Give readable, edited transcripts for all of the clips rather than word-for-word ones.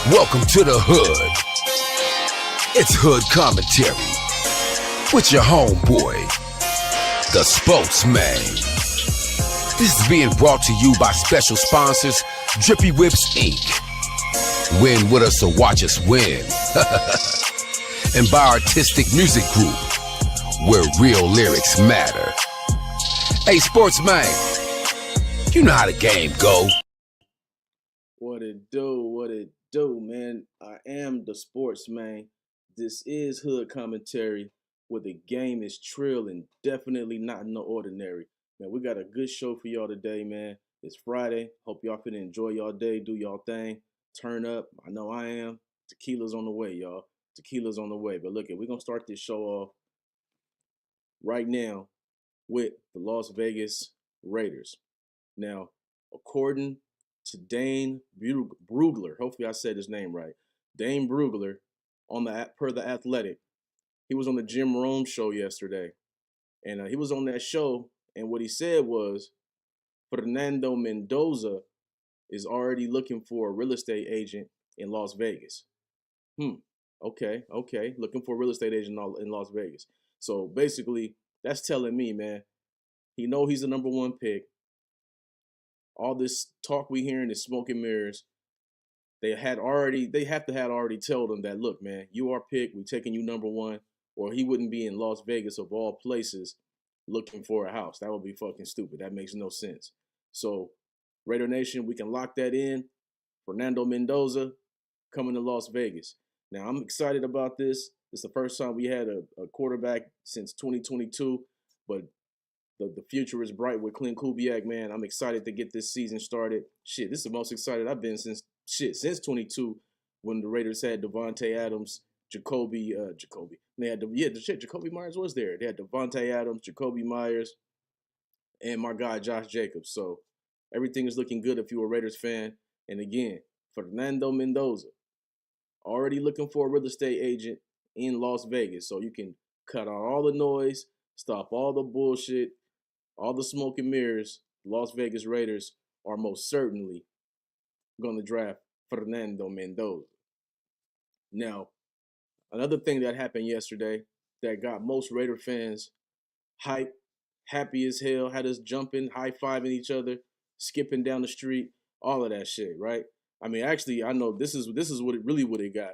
Welcome to the hood. It's Hood Commentary with your homeboy, the Spokesman. This is being brought to you by special sponsors, Drippy Whips Inc. Win with us or watch us win. And by Artistic Music Group, where real lyrics matter. Hey, Sportsman, you know how the game go. What it do, man. I am the Sportsman. This is Hood Commentary, where the game is trill and definitely not in the ordinary. Man, we got a good show for y'all today, man. It's Friday. Hope y'all finna enjoy y'all day, do y'all thing, turn up. I know I am. Tequila's on the way, y'all. Tequila's on the way. But look, we're gonna start this show off right now with the Las Vegas Raiders. Now, according to Dane Brugler, hopefully I said his name right. Dane Brugler, per the Athletic, he was on the Jim Rome show yesterday, and he was on that show, and what he said was Fernando Mendoza is already looking for a real estate agent in Las Vegas. Okay, looking for a real estate agent in Las Vegas. So basically, that's telling me, man, he know he's the number one pick. All this talk we hearing is smoke and mirrors. They have to have already told him that, look, man, you are picked. We're taking you number one, or he wouldn't be in Las Vegas of all places looking for a house. That would be fucking stupid. That makes no sense. So, Raider Nation, we can lock that in. Fernando Mendoza coming to Las Vegas. Now, I'm excited about this. It's the first time we had a quarterback since 2022, but the future is bright with Clint Kubiak, man. I'm excited to get this season started. Shit, this is the most excited I've been since 22 when the Raiders had Devontae Adams, Jacoby. They had Jacoby Myers was there. They had Devontae Adams, Jacoby Myers, and my guy Josh Jacobs. So everything is looking good if you're a Raiders fan. And again, Fernando Mendoza, already looking for a real estate agent in Las Vegas. So you can cut out all the noise, stop all the bullshit, all the smoke and mirrors. Las Vegas Raiders are most certainly going to draft Fernando Mendoza. Now, another thing that happened yesterday that got most Raider fans hyped, happy as hell, had us jumping, high-fiving each other, skipping down the street, all of that shit, right? I mean, actually, I know this is what it got.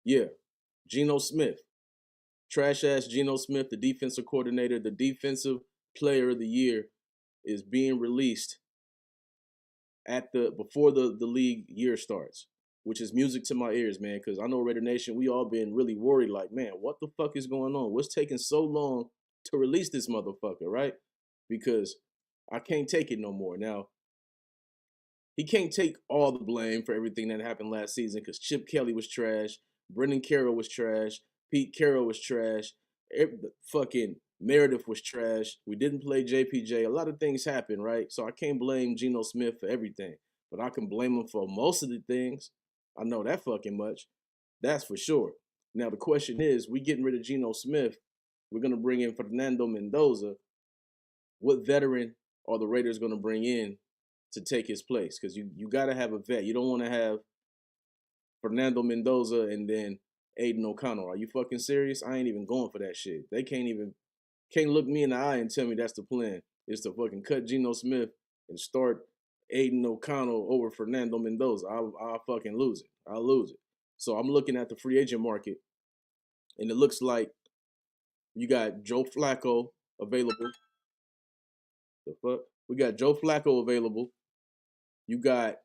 Yeah, Geno Smith. Trash-ass Geno Smith, the defensive coordinator, the defensive player of the year, is being released before the league year starts, which is music to my ears, man, because I know Raider Nation, we all been really worried, like, man, what the fuck is going on? What's taking so long to release this motherfucker, right? Because I can't take it no more. Now, he can't take all the blame for everything that happened last season because Chip Kelly was trash, Brendan Carroll was trash, Pete Carroll was trash, fucking Meredith was trash. We didn't play JPJ. A lot of things happened, right? So I can't blame Geno Smith for everything, but I can blame him for most of the things. I know that fucking much. That's for sure. Now the question is, we getting rid of Geno Smith. We're going to bring in Fernando Mendoza. What veteran are the Raiders going to bring in to take his place? Because you got to have a vet. You don't want to have Fernando Mendoza and then Aiden O'Connell. Are you fucking serious? I ain't even going for that shit. They can't look me in the eye and tell me that's the plan. It's to fucking cut Geno Smith and start Aiden O'Connell over Fernando Mendoza. I'll fucking lose it. I'll lose it. So I'm looking at the free agent market, and it looks like you got Joe Flacco available. The fuck? We got Joe Flacco available. You got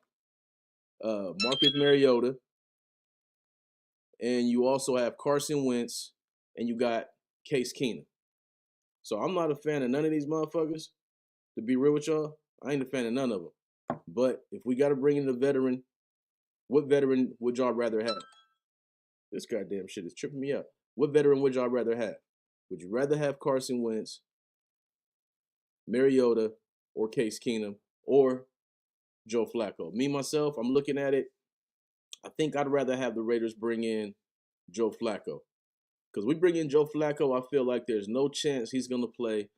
Marcus Mariota. And you also have Carson Wentz, and you got Case Keenum. So I'm not a fan of none of these motherfuckers. To be real with y'all, I ain't a fan of none of them. But if we got to bring in a veteran, what veteran would y'all rather have? This goddamn shit is tripping me out. What veteran would y'all rather have? Would you rather have Carson Wentz, Mariota, or Case Keenum, or Joe Flacco? Me, myself, I'm looking at it. I think I'd rather have the Raiders bring in Joe Flacco Because we bring in Joe Flacco, I feel like there's no chance he's going to play.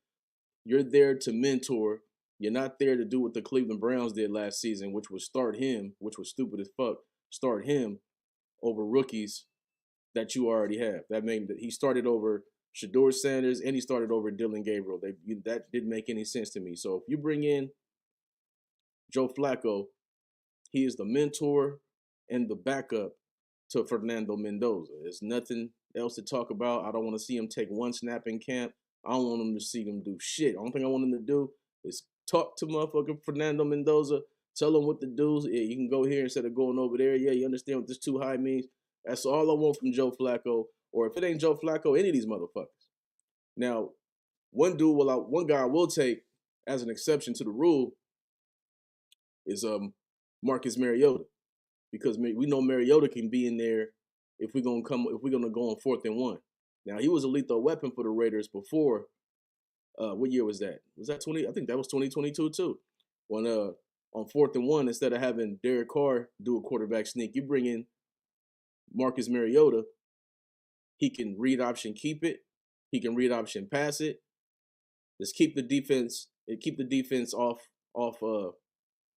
You're there to mentor. You're not there to do what the Cleveland Browns did last season, which was start him, which was stupid as fuck, start him over rookies that you already have. That meant that he started over Shedeur Sanders and he started over Dylan Gabriel. That didn't make any sense to me. So if you bring in Joe Flacco, he is the mentor and the backup to Fernando Mendoza. There's nothing else to talk about. I don't want to see him take one snap in camp. I don't want him to see him do shit. The only thing I want him to do is talk to motherfucking Fernando Mendoza, tell him what to do. Yeah, you can go here instead of going over there. Yeah, you understand what this too high means? That's all I want from Joe Flacco. Or if it ain't Joe Flacco, any of these motherfuckers. Now, one guy I will take as an exception to the rule is Marcus Mariota, because we know Mariota can be in there if we're gonna go on 4th and 1. Now he was a lethal weapon for the Raiders before. What year was that? Was that 20? I think that was 2022 too. When on 4th and 1, instead of having Derek Carr do a quarterback sneak, you bring in Marcus Mariota. He can read option, keep it. He can read option, pass it. Just keep the defense off the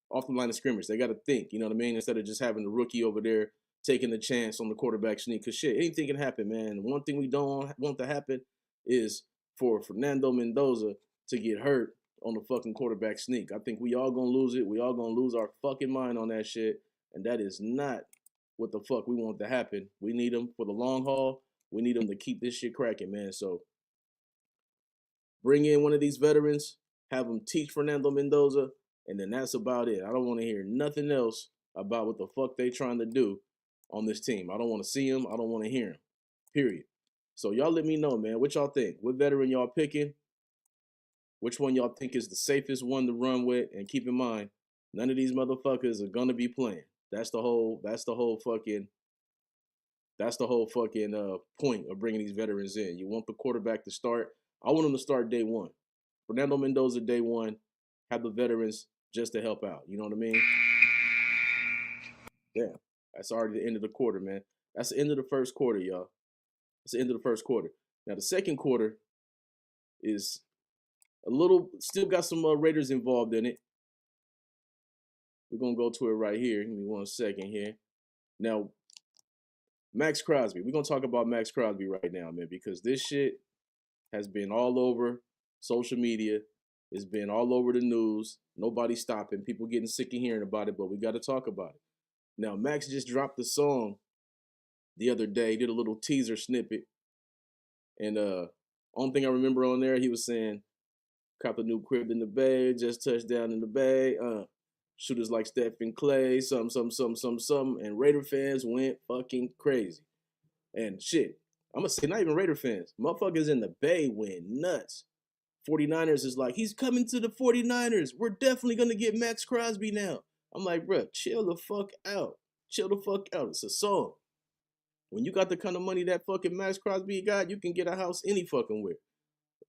line of scrimmage. They got to think, you know what I mean? Instead of just having the rookie over there taking the chance on the quarterback sneak. Because shit, anything can happen, man. One thing we don't want to happen is for Fernando Mendoza to get hurt on the fucking quarterback sneak. I think we all gonna lose it. We all gonna lose our fucking mind on that shit. And that is not what the fuck we want to happen. We need them for the long haul. We need them to keep this shit cracking, man. So bring in one of these veterans, have them teach Fernando Mendoza, and then that's about it. I don't want to hear nothing else about what the fuck they trying to do on this team. I don't want to see him. I don't want to hear him. Period. So y'all let me know, man. What y'all think? What veteran y'all picking? Which one y'all think is the safest one to run with? And keep in mind, none of these motherfuckers are gonna be playing. That's the whole fucking point of bringing these veterans in. You want the quarterback to start. I want him to start day one. Fernando Mendoza day one. Have the veterans just to help out. You know what I mean? Yeah. That's already the end of the quarter, man. That's the end of the first quarter, y'all. That's the end of the first quarter. Now, the second quarter is still got some Raiders involved in it. We're going to go to it right here. Give me 1 second here. Now, Maxx Crosby. We're going to talk about Maxx Crosby right now, man, because this shit has been all over social media. It's been all over the news. Nobody's stopping. People getting sick of hearing about it, but we got to talk about it. Now, Max just dropped a song the other day, did a little teaser snippet. And only thing I remember on there, he was saying, cop a new crib in the Bay, just touched down in the Bay. Shooters like Stephen Clay, some. And Raider fans went fucking crazy. And shit, I'm going to say not even Raider fans. Motherfuckers in the Bay went nuts. 49ers is like, he's coming to the 49ers. We're definitely going to get Maxx Crosby now. I'm like, bro, chill the fuck out. Chill the fuck out. It's a song. When you got the kind of money that fucking Maxx Crosby got, you can get a house any fucking where.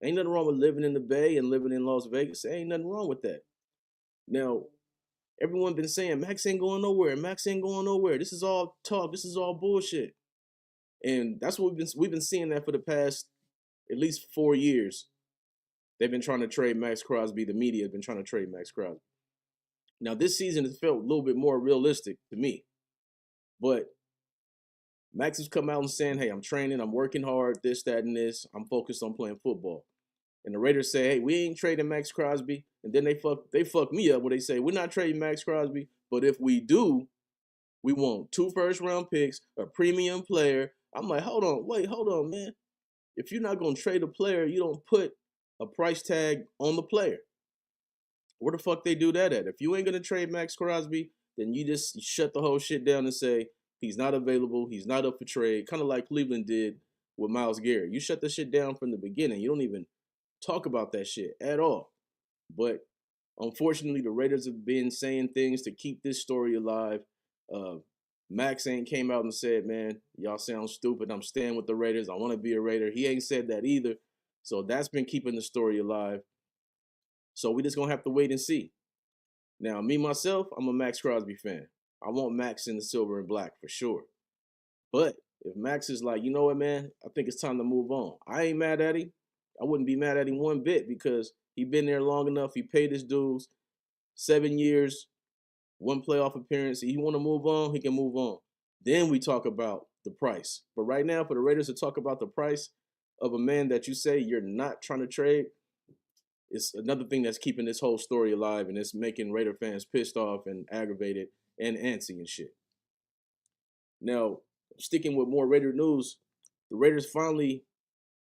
Ain't nothing wrong with living in the Bay and living in Las Vegas. Ain't nothing wrong with that. Now, everyone been saying, Max ain't going nowhere. Max ain't going nowhere. This is all talk. This is all bullshit. And that's what we've been seeing that for the past at least 4 years. They've been trying to trade Maxx Crosby. The media has been trying to trade Maxx Crosby. Now, this season has felt a little bit more realistic to me. But Max has come out and saying, hey, I'm training, I'm working hard, this, that, and this. I'm focused on playing football. And the Raiders say, hey, we ain't trading Maxx Crosby. And then they fuck me up where they say, we're not trading Maxx Crosby, but if we do, we want 2 first-round picks, a premium player. I'm like, hold on, man. If you're not going to trade a player, you don't put a price tag on the player. Where the fuck they do that at? If you ain't going to trade Maxx Crosby, then you just shut the whole shit down and say, he's not available, he's not up for trade, kind of like Cleveland did with Myles Garrett. You shut the shit down from the beginning. You don't even talk about that shit at all. But unfortunately, the Raiders have been saying things to keep this story alive. Max ain't came out and said, man, y'all sound stupid. I'm staying with the Raiders. I want to be a Raider. He ain't said that either. So that's been keeping the story alive. So we just going to have to wait and see. Now, me, myself, I'm a Maxx Crosby fan. I want Max in the silver and black for sure. But If Max is like, you know what, man, I think it's time to move on. I ain't mad at him. I wouldn't be mad at him one bit because he been there long enough. He paid his dues, 7 years, one playoff appearance. If he want to move on, he can move on. Then we talk about the price. But right now, for the Raiders to talk about the price of a man that you say you're not trying to trade, it's another thing that's keeping this whole story alive, and it's making Raider fans pissed off and aggravated and antsy and shit. Now, sticking with more Raider news, the Raiders finally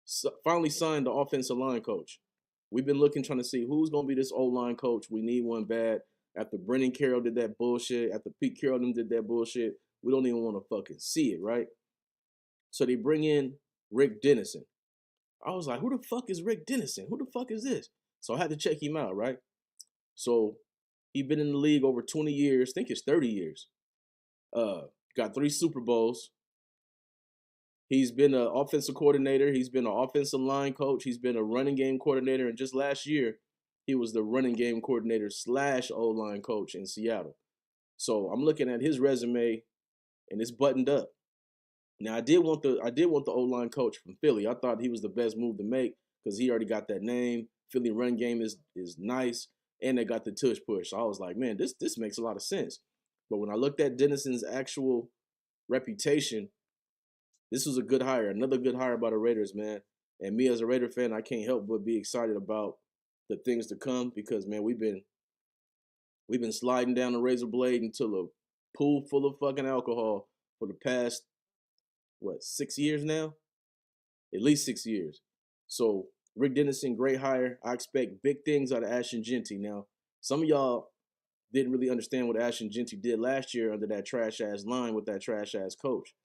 signed the offensive line coach. We've been looking, trying to see who's going to be this O-line coach. We need one bad. After Brennan Carroll did that bullshit, after Pete Carroll did that bullshit, we don't even want to fucking see it, right? So they bring in Rick Dennison. I was like, who the fuck is Rick Dennison? Who the fuck is this? So I had to check him out, right? So he's been in the league over 20 years. I think it's 30 years. Got 3 Super Bowls. He's been an offensive coordinator. He's been an offensive line coach. He's been a running game coordinator. And just last year, he was the running game coordinator / O-line coach in Seattle. So I'm looking at his resume, and it's buttoned up. Now I did want the O-line coach from Philly. I thought he was the best move to make because he already got that name. Philly run game is nice, and they got the tush push. So I was like, man, this makes a lot of sense. But when I looked at Dennison's actual reputation, this was a good hire, another good hire by the Raiders, man. And me as a Raider fan, I can't help but be excited about the things to come because, man, we've been sliding down the razor blade until a pool full of fucking alcohol for the past 6 years now? At least 6 years. So Rick Dennison, great hire. I expect big things out of Ashton Jeanty. Now, some of y'all didn't really understand what Ashton Jeanty did last year under that trash-ass line with that trash-ass coach.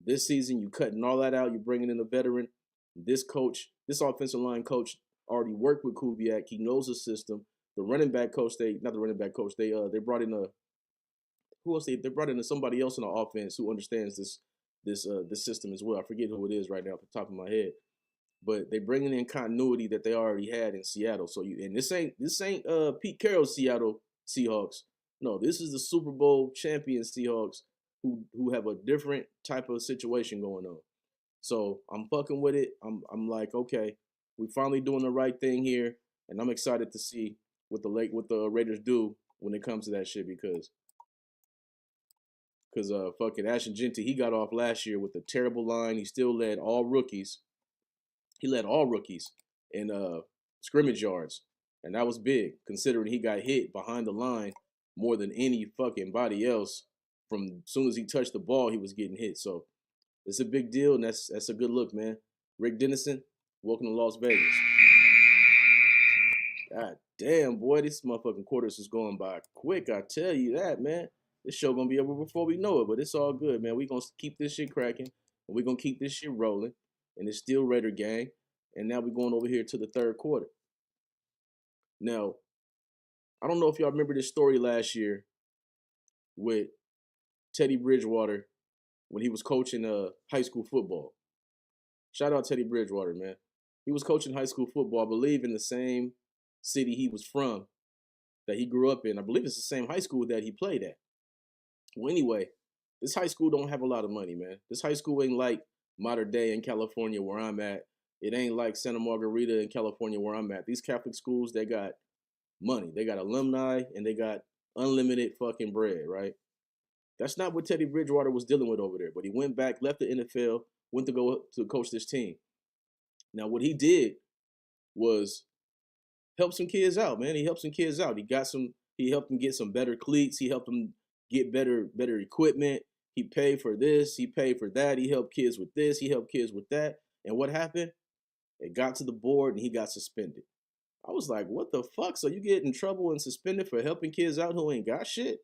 This season, you cutting all that out. You're bringing in a veteran. This offensive line coach already worked with Kubiak. He knows the system. The running back coach, they brought in who else? They brought in somebody else in the offense who understands this system as well. I forget who it is right now off the top of my head. But they bringing in continuity that they already had in Seattle. So this ain't Pete Carroll's Seattle Seahawks. No, this is the Super Bowl champion Seahawks who have a different type of situation going on. So I'm fucking with it. I'm like, okay, we finally doing the right thing here, and I'm excited to see what the Raiders do when it comes to that shit because fucking Ashton Jeanty, he got off last year with a terrible line. He still led all rookies. He led all rookies in scrimmage yards, and that was big considering he got hit behind the line more than any fucking body else. From as soon as he touched the ball, he was getting hit. So it's a big deal, and that's a good look, man. Rick Dennison, welcome to Las Vegas. God damn, boy, this motherfucking quarters is going by quick. I tell you that, man. This show gonna be over before we know it, but it's all good, man. We gonna keep this shit cracking, and we gonna keep this shit rolling. And it's still Raider gang. And now we're going over here to the third quarter. Now, I don't know if y'all remember this story last year with Teddy Bridgewater when he was coaching high school football. Shout out Teddy Bridgewater, man. He was coaching high school football, I believe, in the same city he was from, that he grew up in. I believe it's the same high school that he played at. Well, anyway, this high school don't have a lot of money, man. This high school ain't like modern day in California where I'm at. It ain't like Santa Margarita in California where I'm at. These Catholic schools, they got money. They got alumni and they got unlimited fucking bread, right? That's not what Teddy Bridgewater was dealing with over there. But he went back, left the NFL, went to go to coach this team. Now, what he did was help some kids out, man. He helped some kids out. He helped them get some better cleats. He helped them get better equipment. He paid for this. He paid for that. He helped kids with this. He helped kids with that. And what happened? It got to the board and he got suspended. I was like, what the fuck? So you get in trouble and suspended for helping kids out who ain't got shit?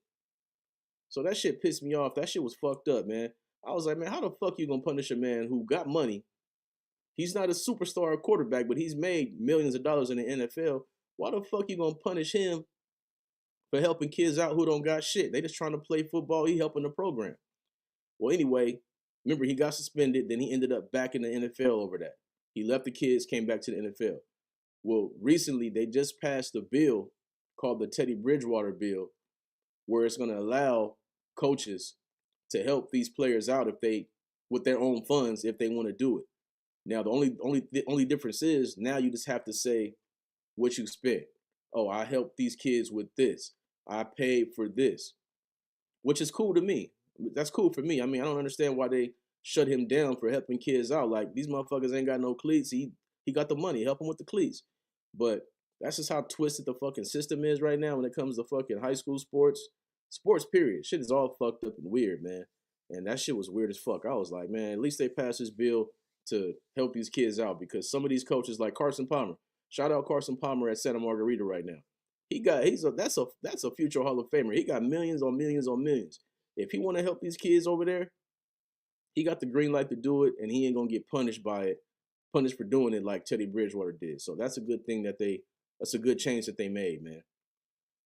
So that shit pissed me off. That shit was fucked up, man. I was like, man, how the fuck you gonna punish a man who got money? He's not a superstar quarterback, but he's made millions of dollars in the NFL. Why the fuck you gonna punish him for helping kids out who don't got shit? They just trying to play football. He helping the program. Well, anyway, remember he got suspended. Then he ended up back in the NFL over that. He left the kids, came back to the NFL. Well, recently they just passed a bill called the Teddy Bridgewater bill, where it's going to allow coaches to help these players out if they with their own funds if they want to do it. Now the only difference is now you just have to say what you spent. Oh, I helped these kids with this. I paid for this, which is cool to me. That's cool for me. I mean, I don't understand why they shut him down for helping kids out. Like these motherfuckers ain't got no cleats. He got the money. Help him with the cleats. But that's just how twisted the fucking system is right now when it comes to fucking high school sports. Sports, period. Shit is all fucked up and weird, man. And that shit was weird as fuck. I was like, man, at least they passed this bill to help these kids out because some of these coaches, like Carson Palmer, shout out Carson Palmer at Santa Margarita right now. That's a future Hall of Famer. He got millions on millions on millions. If he want to help these kids over there, he got the green light to do it, and he ain't gonna get punished by it, punished for doing it like Teddy Bridgewater did. So that's a good thing that's a good change that they made, man.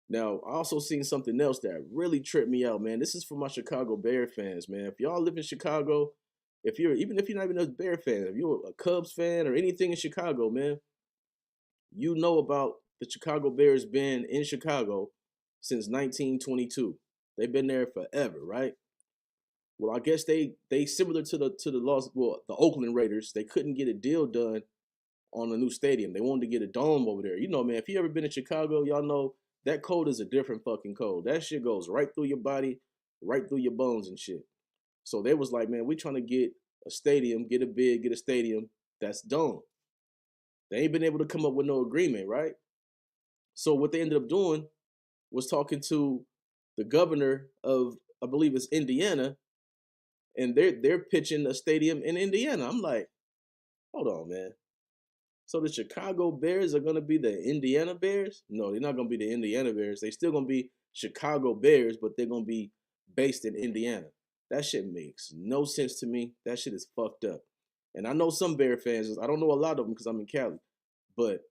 Now, I also seen something else that really tripped me out, man. This is for my Chicago Bear fans, man. If y'all live in Chicago, even if you're not even a Bear fan, if you're a Cubs fan or anything in Chicago, man, you know about the Chicago Bears been in Chicago since 1922. They've been there forever, right? Well, I guess they similar to the Oakland Raiders, they couldn't get a deal done on a new stadium. They wanted to get a dome over there. You know, man, if you ever been in Chicago, y'all know that cold is a different fucking cold. That shit goes right through your body, right through your bones and shit. So they was like, man, we trying to get a stadium, get a stadium that's dome. They ain't been able to come up with no agreement, right? So what they ended up doing was talking to the governor of, I believe it's Indiana, and they're pitching a stadium in Indiana. I'm like, hold on, man. So the Chicago Bears are gonna be the Indiana Bears? No, they're not gonna be the Indiana Bears. They still gonna be Chicago Bears, but they're gonna be based in Indiana. That shit makes no sense to me. That shit is fucked up. And I know some Bear fans. I don't know a lot of them because I'm in Cali, but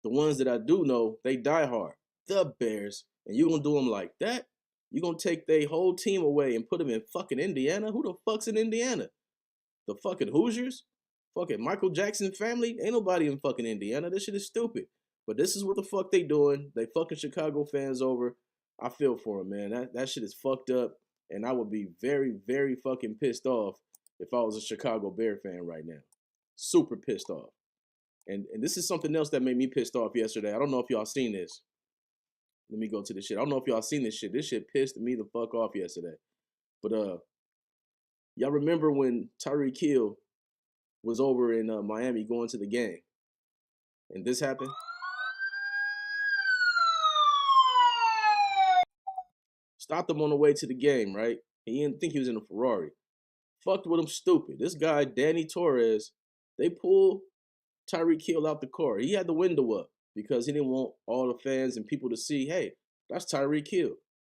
the ones that I do know, they die hard. The Bears, and you gonna do them like that? You gonna take their whole team away and put them in fucking Indiana? Who the fuck's in Indiana? The fucking Hoosiers? Fucking Michael Jackson family? Ain't nobody in fucking Indiana. This shit is stupid. But this is what the fuck they doing. They fucking Chicago fans over. I feel for them, man. That shit is fucked up. And I would be very, very fucking pissed off if I was a Chicago Bear fan right now. Super pissed off. And this is something else that made me pissed off yesterday. I don't know if y'all seen this. Let me go to this shit. I don't know if y'all seen this shit. This shit pissed me the fuck off yesterday. But y'all remember when Tyreek Hill was over in Miami going to the game, and this happened? Stopped him on the way to the game, right? He didn't think he was in a Ferrari. Fucked with him stupid. This guy, Danny Torres, they pulled Tyreek Hill out the car. He had the window up because he didn't want all the fans and people to see, hey, that's Tyreek Hill.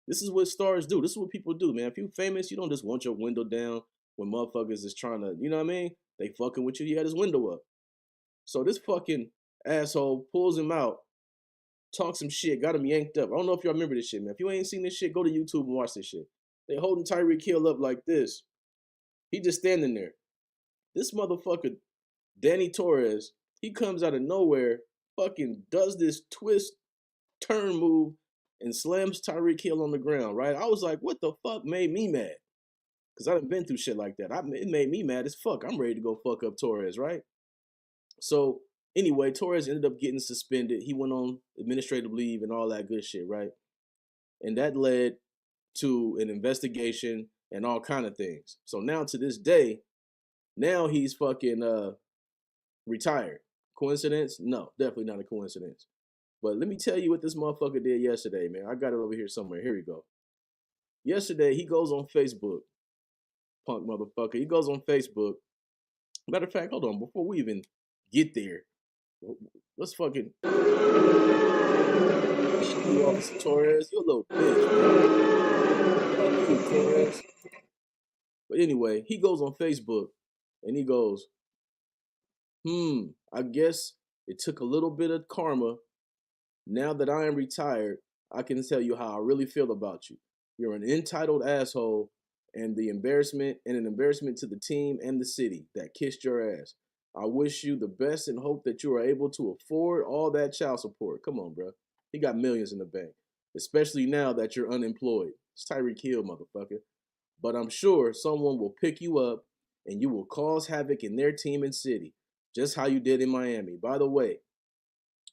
This is what stars do. This is what people do, man. If you're famous, you don't just want your window down when motherfuckers is trying to, you know what I mean? They fucking with you. He had his window up. So this fucking asshole pulls him out, talks some shit, got him yanked up. I don't know if y'all remember this shit, man. If you ain't seen this shit, go to YouTube and watch this shit. They holding Tyreek Hill up like this. He just standing there. This motherfucker, Danny Torres, he comes out of nowhere, fucking does this twist, turn move, and slams Tyreek Hill on the ground, right? I was like, what the fuck made me mad? Because I done been through shit like that. It made me mad as fuck. I'm ready to go fuck up Torres, right? So, anyway, Torres ended up getting suspended. He went on administrative leave and all that good shit, right? And that led to an investigation and all kind of things. So now to this day, now he's fucking retired. Coincidence? No, definitely not a coincidence. But let me tell you what this motherfucker did yesterday, man. I got it over here somewhere. Here we go. Yesterday, he goes on Facebook. Punk motherfucker. He goes on Facebook. Matter of fact, hold on. Before we even get there, let's fucking... You, Officer Torres. You a little bitch, man. You, Torres. But anyway, he goes on Facebook and he goes, I guess it took a little bit of karma. Now that I am retired, I can tell you how I really feel about you. You're an entitled asshole and an embarrassment to the team and the city that kissed your ass. I wish you the best and hope that you are able to afford all that child support. Come on, bro. He got millions in the bank, especially now that you're unemployed. It's Tyreek Hill, motherfucker. But I'm sure someone will pick you up and you will cause havoc in their team and city, just how you did in Miami. By the way,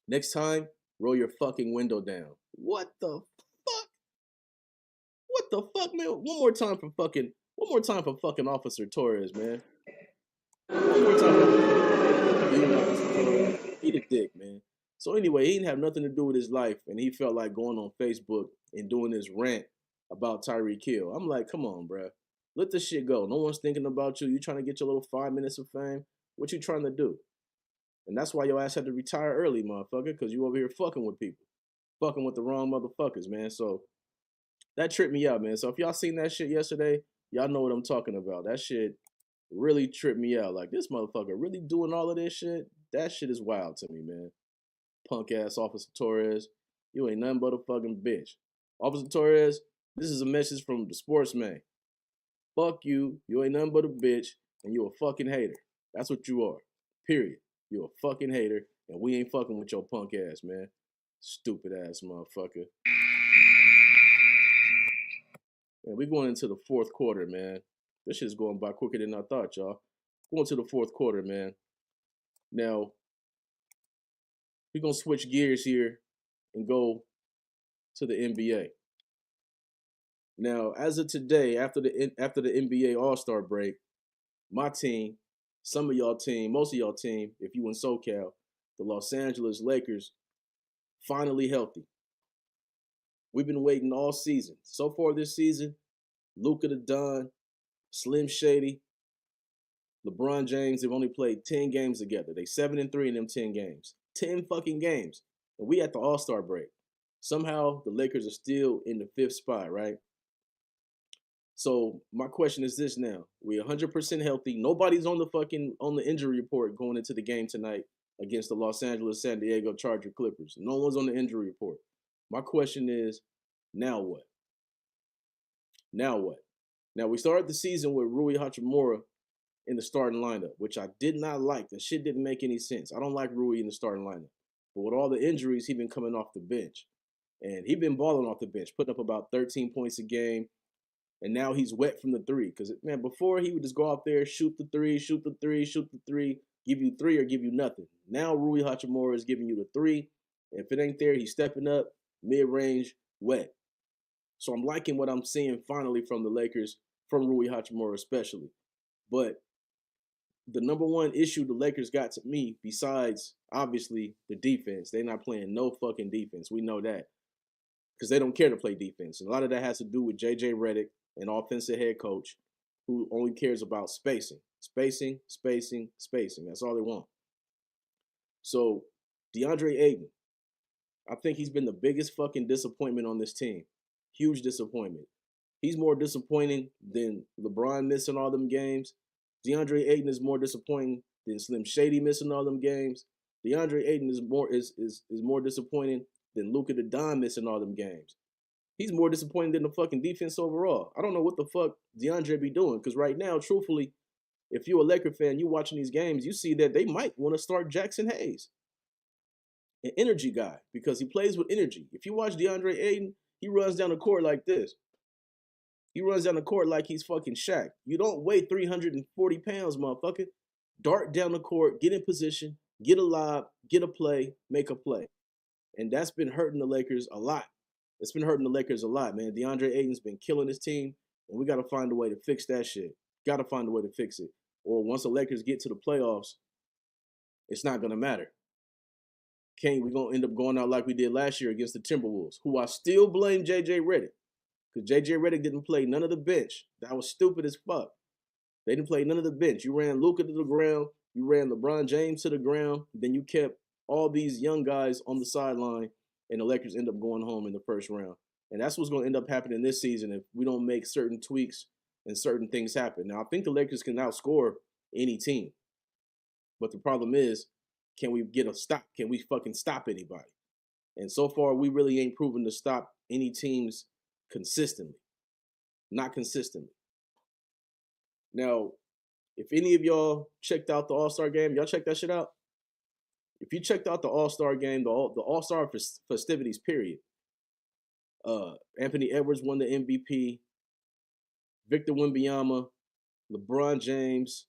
next time, roll your fucking window down. What the fuck? What the fuck, man? One more time for fucking Officer Torres, man. One more time for Officer Torres. Eat a dick, man. So anyway, he didn't have nothing to do with his life, and he felt like going on Facebook and doing this rant about Tyreek Hill. I'm like, come on, bro. Let this shit go. No one's thinking about you. You trying to get your little 5 minutes of fame? What you trying to do? And that's why your ass had to retire early, motherfucker, because you over here fucking with people. Fucking with the wrong motherfuckers, man. So that tripped me out, man. So if y'all seen that shit yesterday, y'all know what I'm talking about. That shit really tripped me out. Like, this motherfucker really doing all of this shit? That shit is wild to me, man. Punk ass Officer Torres. You ain't nothing but a fucking bitch. Officer Torres, this is a message from the sportsman. Fuck you. You ain't nothing but a bitch, and you a fucking hater. That's what you are. Period. You a fucking hater, and we ain't fucking with your punk ass, man. Stupid ass motherfucker. Man, we going into the fourth quarter, man. This shit's going by quicker than I thought, y'all. Going to the fourth quarter, man. Now, we're going to switch gears here and go to the NBA. Now, as of today, after the NBA All-Star break, my team, some of y'all team, most of y'all team, if you in SoCal, the Los Angeles Lakers, finally healthy. We've been waiting all season. So far this season, Luka the Don, Slim Shady, LeBron James have only played 10 games together. They 7-3 in them 10 games. 10 fucking games. And we at the All-Star break. Somehow the Lakers are still in the 5th spot, right? So my question is this now. We're 100% healthy. Nobody's on the injury report going into the game tonight against the Los Angeles San Diego Charger Clippers. No one's on the injury report. My question is, now what? Now what? Now we started the season with Rui Hachimura in the starting lineup, which I did not like. The shit didn't make any sense. I don't like Rui in the starting lineup. But with all the injuries, he's been coming off the bench. And he's been balling off the bench, putting up about 13 points a game. And now he's wet from the three. Because, man, before he would just go out there, shoot the three, give you three or give you nothing. Now Rui Hachimura is giving you the three. And if it ain't there, he's stepping up, mid-range, wet. So I'm liking what I'm seeing finally from the Lakers, from Rui Hachimura especially. But the number one issue the Lakers got to me, besides, obviously, the defense, they're not playing no fucking defense. We know that. Because they don't care to play defense. And a lot of that has to do with J.J. Redick, an offensive head coach, who only cares about spacing. Spacing. That's all they want. So, DeAndre Ayton, I think he's been the biggest fucking disappointment on this team. Huge disappointment. He's more disappointing than LeBron missing all them games. DeAndre Ayton is more disappointing than Slim Shady missing all them games. DeAndre Ayton is more disappointing than Luka the Don missing all them games. He's more disappointing than the fucking defense overall. I don't know what the fuck DeAndre be doing, because right now, truthfully, if you're a Laker fan, you watching these games, you see that they might want to start Jackson Hayes, an energy guy, because he plays with energy. If you watch DeAndre Ayton, he runs down the court like this. He runs down the court like he's fucking Shaq. You don't weigh 340 pounds, motherfucker. Dart down the court, get in position, get a lob, get a play, make a play. And that's been hurting the Lakers a lot. It's been hurting the Lakers a lot, man. DeAndre Ayton's been killing his team, and we got to find a way to fix that shit. Got to find a way to fix it. Or once the Lakers get to the playoffs, it's not going to matter. We're going to end up going out like we did last year against the Timberwolves, who I still blame J.J. Redick. Because J.J. Redick didn't play none of the bench. That was stupid as fuck. They didn't play none of the bench. You ran Luka to the ground. You ran LeBron James to the ground. Then you kept all these young guys on the sideline, and the Lakers end up going home in the first round. And that's what's going to end up happening this season if we don't make certain tweaks and certain things happen. Now, I think the Lakers can outscore any team. But the problem is, can we get a stop? Can we fucking stop anybody? And so far, we really ain't proven to stop any teams consistently. Not consistently. Now, if any of y'all checked out the All-Star game, y'all check that shit out? If you checked out the All-Star game, the All-Star festivities, period, Anthony Edwards won the MVP. Victor Wembanyama LeBron James,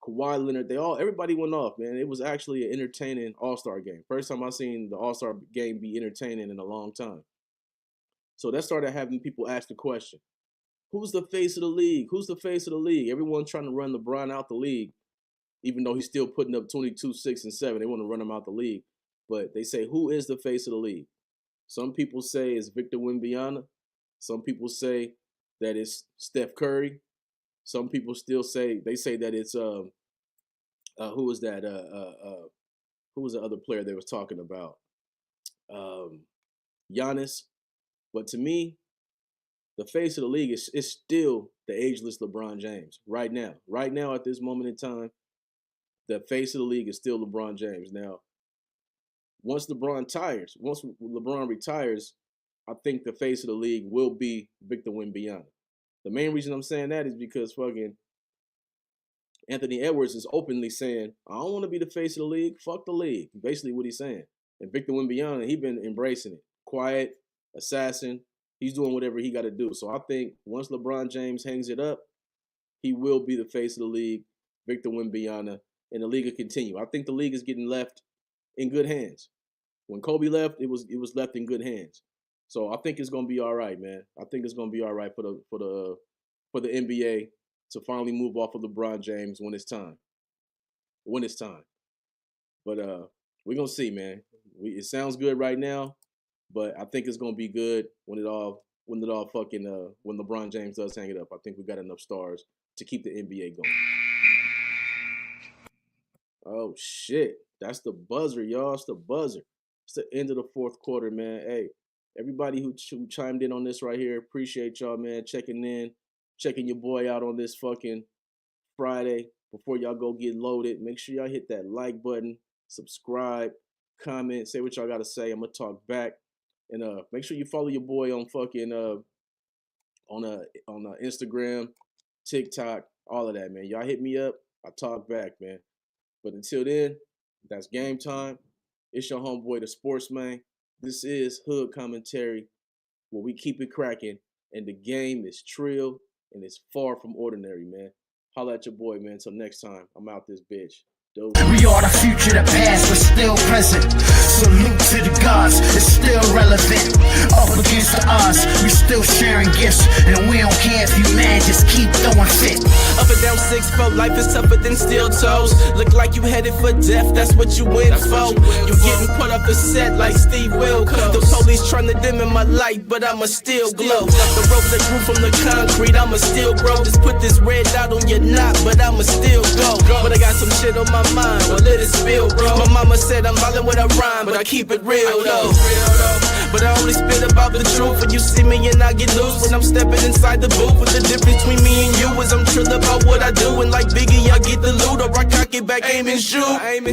Kawhi Leonard, everybody went off, man. It was actually an entertaining All-Star game. First time I seen the All-Star game be entertaining in a long time. So that started having people ask the question, who's the face of the league? Who's the face of the league? Everyone trying to run LeBron out the league, even though he's still putting up 22, 6, and 7. They want to run him out the league. But they say, who is the face of the league? Some people say it's Victor Wembanyama. Some people say that it's Steph Curry. Some people still say that it's who was that? Who was the other player they was talking about? Giannis. But to me, the face of the league is still the ageless LeBron James right now. Right now, at this moment in time, the face of the league is still LeBron James. Now, once LeBron retires, I think the face of the league will be Victor Wembanyama. The main reason I'm saying that is because fucking Anthony Edwards is openly saying, I don't want to be the face of the league. Fuck the league. Basically what he's saying. And Victor Wembanyama, he's been embracing it. Quiet, assassin. He's doing whatever he got to do. So I think once LeBron James hangs it up, he will be the face of the league, Victor Wembanyama, and the league will continue. I think the league is getting left in good hands. When Kobe left, it was left in good hands. So I think it's gonna be all right, man. I think it's gonna be all right for the NBA to finally move off of LeBron James when it's time. When it's time. But we're gonna see, man. It sounds good right now, but I think it's gonna be good when LeBron James does hang it up. I think we got enough stars to keep the NBA going. Oh shit. That's the buzzer, y'all. It's the buzzer. It's the end of the fourth quarter, man. Hey, everybody who chimed in on this right here, appreciate y'all, man. Checking your boy out on this fucking Friday. Before y'all go get loaded, make sure y'all hit that like button, subscribe, comment, say what y'all got to say. I'm going to talk back. And make sure you follow your boy on fucking on Instagram, TikTok, all of that, man. Y'all hit me up. I talk back, man. But until then, that's game time. It's your homeboy, the Sportsman. This is Hood Commentary, where we keep it cracking, and the game is trill, and it's far from ordinary, man. Holla at your boy, man. Until next time, I'm out this bitch. Dope. We are the future, the past, but still present. Salute to the gods, it's still relevant. Up against the odds, we still sharing gifts. And we don't care if you mad, just keep throwing fit. Up and down 6-4, life is tougher than steel toes. Look like you headed for death, that's what you went for. You getting put up the set like Steve Wilkos. The police trying to dim in my light, but I'ma still glow. The rope that grew from the concrete, I'ma still grow. Just put this red dot on your knot, but I'ma still go. But I got some shit on my mind, well let it spill, bro. My mama said I'm ballin' with a rhyme, but I keep it real though. But I only spit about the truth. When you see me and I get loose, when I'm stepping inside the booth. But the difference between me and you is I'm trill about what I do. And like Biggie, I get the loot, or I cock it back, aim and shoot. I'm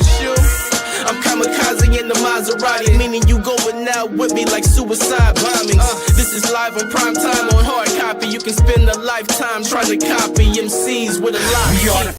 kamikaze in the Maserati, meaning you going out with me like suicide bombings. This is live on prime time on hard copy. You can spend a lifetime trying to copy MCs with a lie. We are the